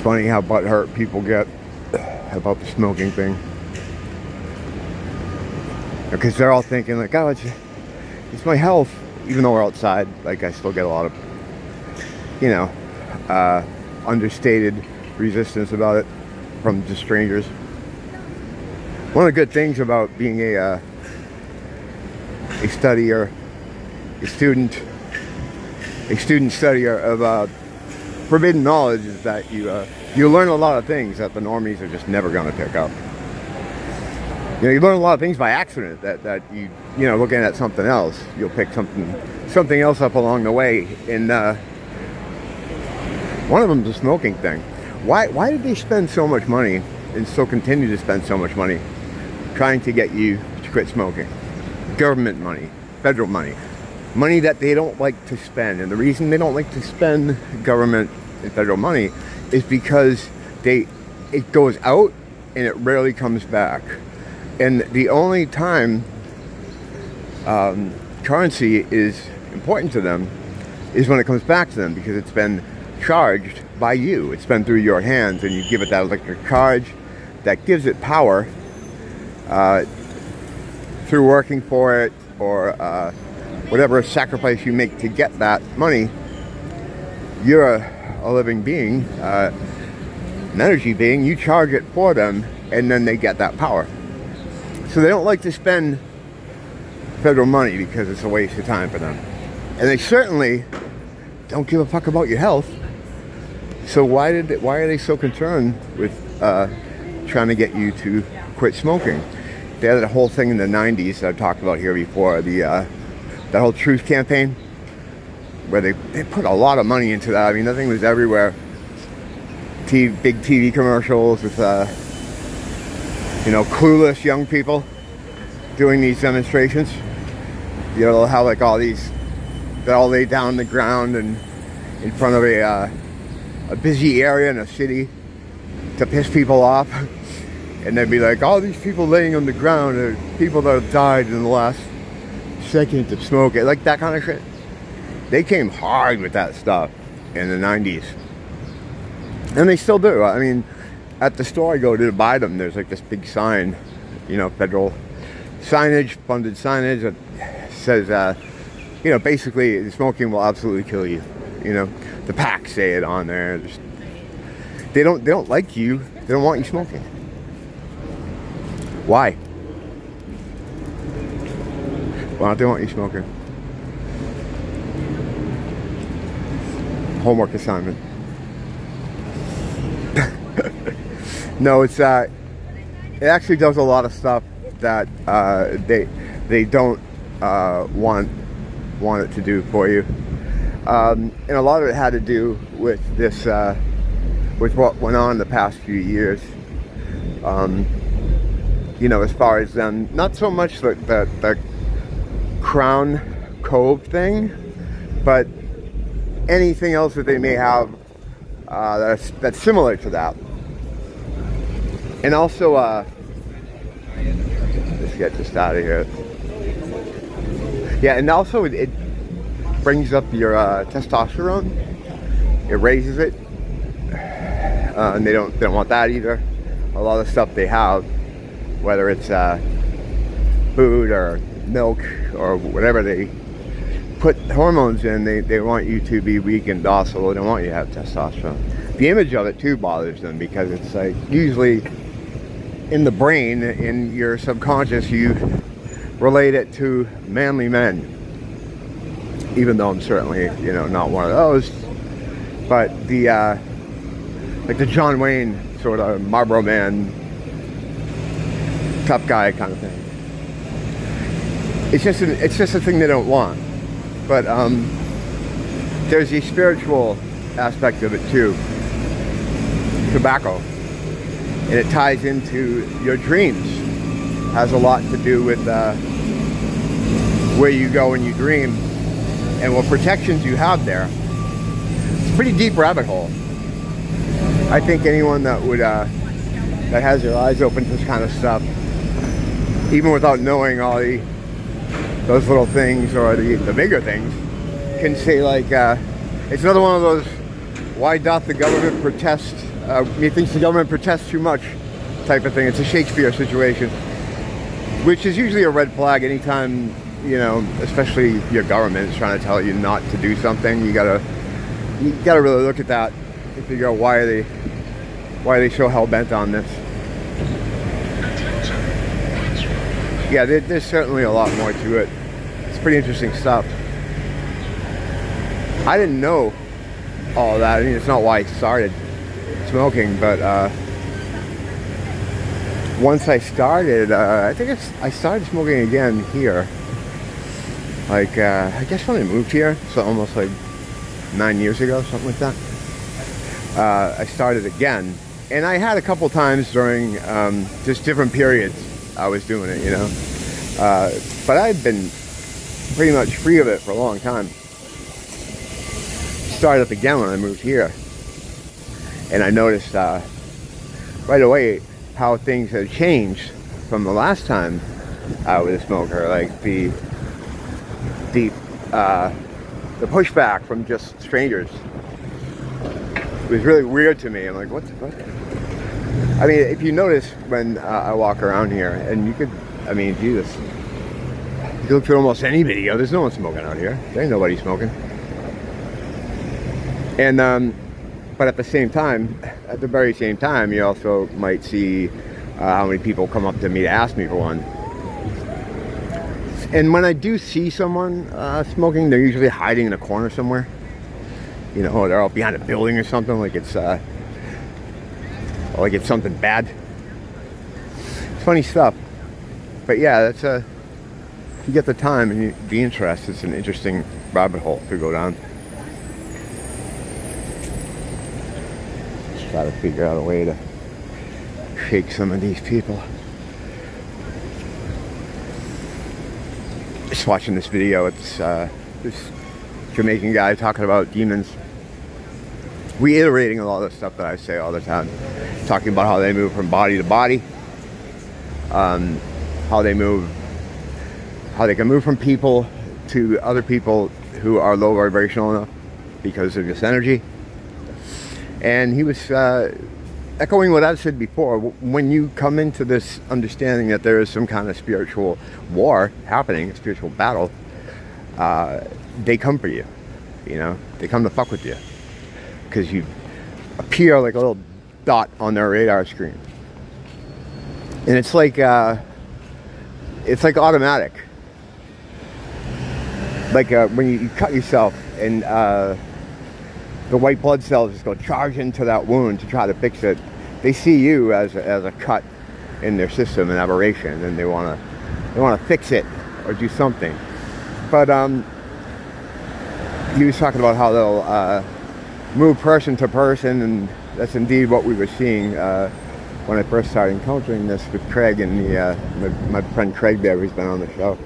funny how butthurt people get about the smoking thing. Because they're all thinking like, oh, it's my health. Even though we're outside, like I still get a lot of, you know, understated resistance about it from just strangers. One of the good things about being a studier, a student studier of forbidden knowledge is that you learn a lot of things that the normies are just never going to pick up. You know, you learn a lot of things by accident that you know, looking at something else, you'll pick something else up along the way. And one of them is the smoking thing. Why did they spend so much money and still continue to spend so much money trying to get you to quit smoking? Government money, federal money, money that they don't like to spend. And the reason they don't like to spend government and federal money is because it goes out and it rarely comes back. And the only time currency is important to them is when it comes back to them, because it's been charged by you. It's been through your hands, and you give it that electric charge that gives it power through working for it, or whatever sacrifice you make to get that money. You're a living being, an energy being. You charge it for them, and then they get that power. So they don't like to spend federal money because it's a waste of time for them. And they certainly don't give a fuck about your health. So why are they so concerned with trying to get you to quit smoking? They had a whole thing in the 90s that I've talked about here before, that whole truth campaign, where they put a lot of money into that. I mean, that thing was everywhere. Big TV commercials with you know, clueless young people doing these demonstrations. You know, they'll have like all these, they all lay down on the ground and in front of a busy area in a city to piss people off. And they'd be like, all these people laying on the ground are people that have died in the last second of smoking. Like that kind of shit. They came hard with that stuff in the 90s. And they still do. I mean, at the store I go to buy them, there's like this big sign, you know, federal signage, funded signage that says, you know, basically smoking will absolutely kill you. You know, the PAC say it on there. They don't like you. They don't want you smoking. Why? Why don't they want you smoking? Homework assignment. No, it actually does a lot of stuff that they don't want it to do for you, and a lot of it had to do with this with what went on the past few years. You know, as far as them, not so much the Crown Cove thing, but anything else that they may have that's similar to that. And also, let's get this out of here. Yeah, and also it brings up your testosterone. It raises it, and they don't want that either. A lot of stuff they have, whether it's food or milk or whatever they put hormones in, they want you to be weak and docile. They don't want you to have testosterone. The image of it too bothers them, because it's like usually in the brain, in your subconscious, you relate it to manly men, even though I'm certainly, you know, not one of those. But the like the John Wayne sort of Marlboro Man, tough guy kind of thing. It's just a thing they don't want. But there's the spiritual aspect of it too. Tobacco. And it ties into your dreams. Has a lot to do with where you go when you dream and what protections you have there. It's a pretty deep rabbit hole. I think anyone that would that has their eyes open to this kind of stuff, even without knowing all those little things or the bigger things, can say like, it's another one of those, why doth the government protest methinks the government protests too much type of thing. It's a Shakespeare situation, which is usually a red flag anytime, you know, especially your government is trying to tell you not to do something. You gotta really look at that and figure out why are they so hell-bent on this. Yeah, there's certainly a lot more to it. It's pretty interesting stuff. I didn't know all that. I mean, it's not why I started smoking, but once I started, I think I started smoking again here. Like, I guess when I moved here, so almost like 9 years ago, something like that. I started again, and I had a couple times during just different periods I was doing it, you know. But I've been pretty much free of it for a long time. Started up again when I moved here, and I noticed right away how things had changed from the last time I was a smoker. Like the pushback from just strangers. It was really weird to me. I'm like, what the fuck? I mean, if you notice when I walk around here, and you could, I mean, Jesus, you look through almost any video, there's no one smoking out here. There ain't nobody smoking. And, but at the same time, at the very same time, you also might see how many people come up to me to ask me for one. And when I do see someone smoking, they're usually hiding in a corner somewhere. You know, or they're all behind a building or something, like it's something bad. It's funny stuff. But yeah, that's if you get the time and you be interested, it's an interesting rabbit hole to go down. Just try to figure out a way to shake some of these people. Just watching this video, it's this Jamaican guy talking about demons, reiterating a lot of the stuff that I say all the time, talking about how they move from body to body, how they can move from people to other people who are low vibrational enough because of this energy. And he was echoing what I've said before. When you come into this understanding that there is some kind of spiritual war happening, a spiritual battle, they come for you, you know, they come to fuck with you because you appear like a little dot on their radar screen. And it's like automatic. Like when you cut yourself and the white blood cells just go charge into that wound to try to fix it. They see you as a cut in their system, an aberration, and they want to fix it or do something. But he was talking about how they'll move person to person, and that's indeed what we were seeing when I first started encountering this with Craig and my friend Craig there, who's been on the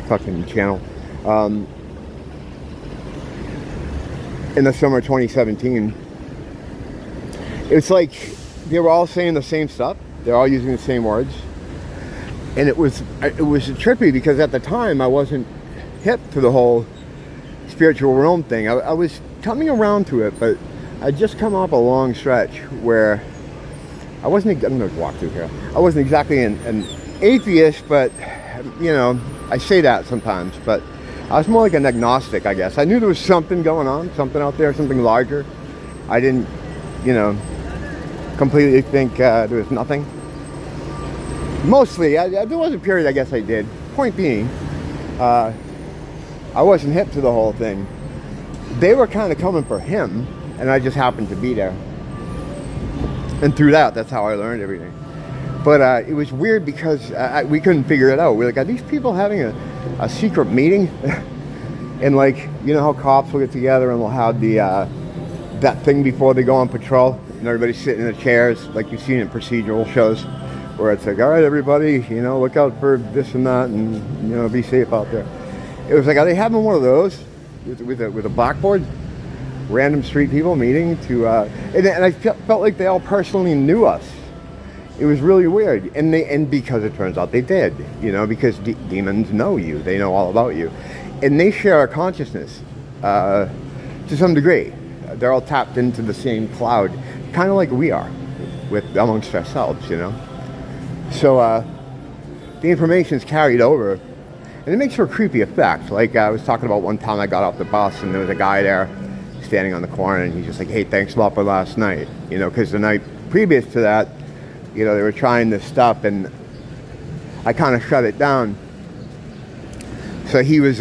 fucking channel. In the summer of 2017, it's like they were all saying the same stuff. They're all using the same words, and it was trippy because at the time I wasn't hip to the whole spiritual realm thing. I was coming around to it, but I just come off a long stretch where I wasn't. I'm gonna walk through here. I wasn't exactly an atheist, but you know, I say that sometimes, but I was more like an agnostic, I guess. I knew there was something going on, something out there, something larger. I didn't, you know, completely think there was nothing. Mostly, there was a period I guess I did. Point being, I wasn't hip to the whole thing. They were kind of coming for him, and I just happened to be there. And through that's how I learned everything. But it was weird because we couldn't figure it out. We're like, are these people having a secret meeting? And like, you know how cops will get together and they'll have the that thing before they go on patrol, and everybody's sitting in the chairs, like you've seen in procedural shows, where it's like, all right, everybody, you know, look out for this and that, and you know, be safe out there. It was like, are they having one of those with a blackboard? Random street people meeting to, and I felt like they all personally knew us. It was really weird, and because it turns out they did, you know, because demons know you, they know all about you, and they share a consciousness to some degree. They're all tapped into the same cloud kind of like we are with amongst ourselves, you know. So the information is carried over, and it makes for a creepy effect. Like I was talking about one time I got off the bus and there was a guy there standing on the corner, and he's just like, hey, thanks a lot for last night, you know, because the night previous to that, you know, they were trying this stuff and I kind of shut it down. So he was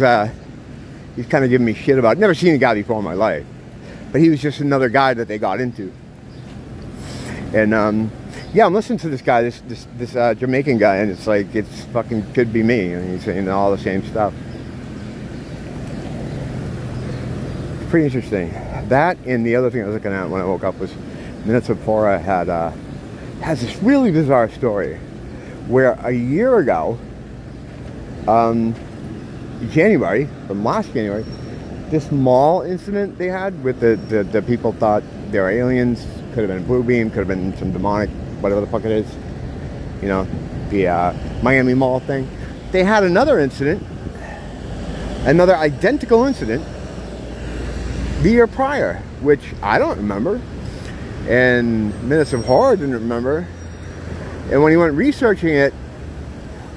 he's kind of giving me shit about it. Never seen a guy before in my life, but he was just another guy that they got into. And yeah, I'm listening to this guy, this Jamaican guy, and it's like, it's fucking could be me, and he's saying all the same stuff. It's pretty interesting. That, and the other thing I was looking at when I woke up was minutes before I had has this really bizarre story where a year ago, January, from last January, this mall incident they had with the people thought they were aliens. Could have been a blue beam, could have been some demonic, whatever the fuck it is, you know, the Miami Mall thing. They had another incident, another identical incident, the year prior, which I don't remember, and Minutes of Horror didn't remember. And when he went researching it,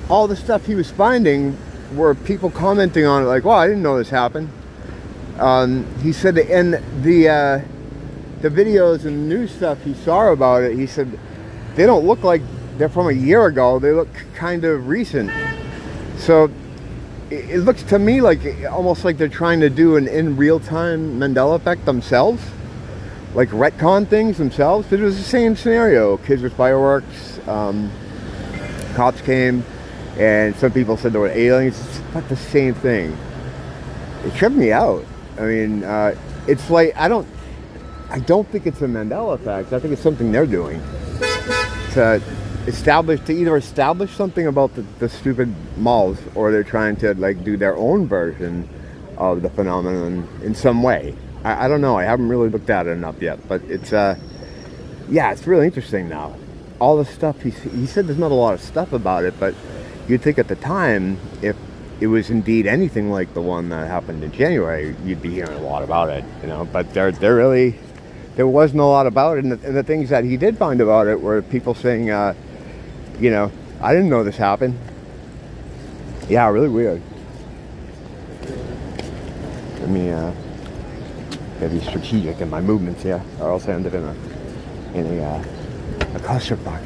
all the stuff he was finding were people commenting on it like, wow, I didn't know this happened. He said that in the videos and the news stuff he saw about it, he said they don't look like they're from a year ago. They look kind of recent. So it looks to me like almost like they're trying to do an in real-time Mandela effect themselves, like retcon things themselves. But it was the same scenario. Kids with fireworks, cops came, and some people said there were aliens. It's not the same thing. It tripped me out. I mean, it's like, I don't think it's a Mandela effect. I think it's something they're doing to either establish something about the stupid malls, or they're trying to like do their own version of the phenomenon in some way. I don't know. I haven't really looked at it enough yet, but it's yeah, it's really interesting now. All the stuff he said, there's not a lot of stuff about it, but you'd think at the time, if it was indeed anything like the one that happened in January, you'd be hearing a lot about it, you know. But there wasn't a lot about it, and the things that he did find about it were people saying, you know, I didn't know this happened. Yeah, really weird. Let me gotta be strategic in my movements here, or else I end up in a clusterfuck.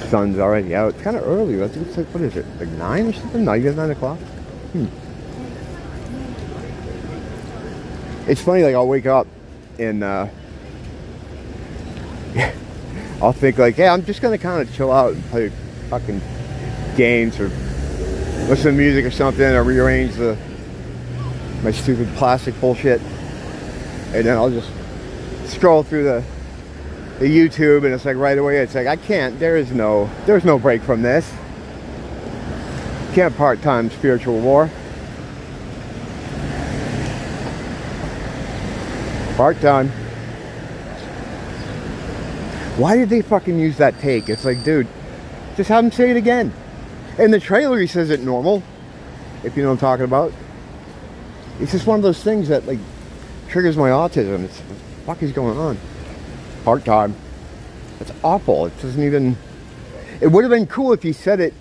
Sun's already out. It's kind of early. I think it's like, what is it, like 9 or something? No, you guys 9 o'clock? It's funny, like I'll wake up and I'll think like, hey, I'm just gonna kind of chill out and play fucking games or listen to music or something, or rearrange my stupid plastic bullshit, and then I'll just scroll through the YouTube, and it's like right away it's like, I can't, there's no break from this. Can't part-time spiritual war. Part-time. Why did they fucking use that take? It's like, dude, just have him say it again. In the trailer he says it normal, if you know what I'm talking about. It's just one of those things that like triggers my autism. It's, what the fuck is going on? Part-time. It's awful. It doesn't even... It would have been cool if he said it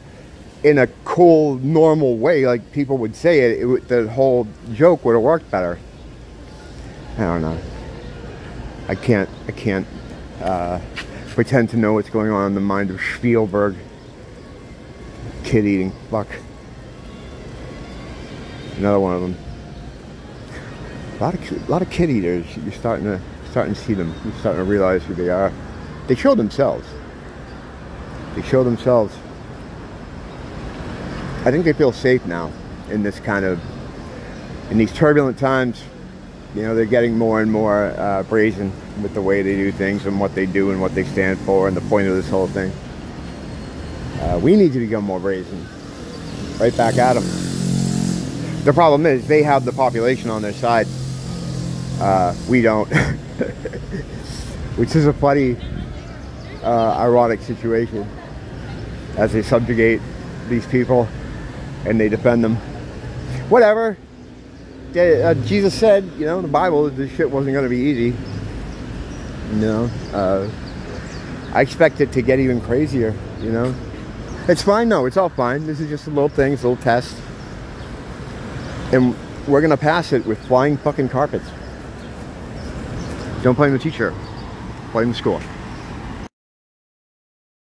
in a cool, normal way, like people would say it. The whole joke would have worked better. I don't know. I can't pretend to know what's going on in the mind of Spielberg. Kid eating. Fuck. Another one of them. A lot of kid eaters. You're starting to see them. You're starting to realize who they are. They show themselves. They show themselves. I think they feel safe now in this kind of, in these turbulent times. You know, they're getting more and more brazen with the way they do things and what they do and what they stand for and the point of this whole thing. We need to become more brazen. Right back at them. The problem is they have the population on their side. We don't. Which is a funny, ironic situation as they subjugate these people and they defend them. Whatever. Jesus said, you know, in the Bible, this shit wasn't going to be easy. You know, I expect it to get even crazier, you know. It's fine, no, it's all fine. This is just a little thing, it's a little test. And we're going to pass it with flying fucking carpets. Don't blame the teacher, blame the school.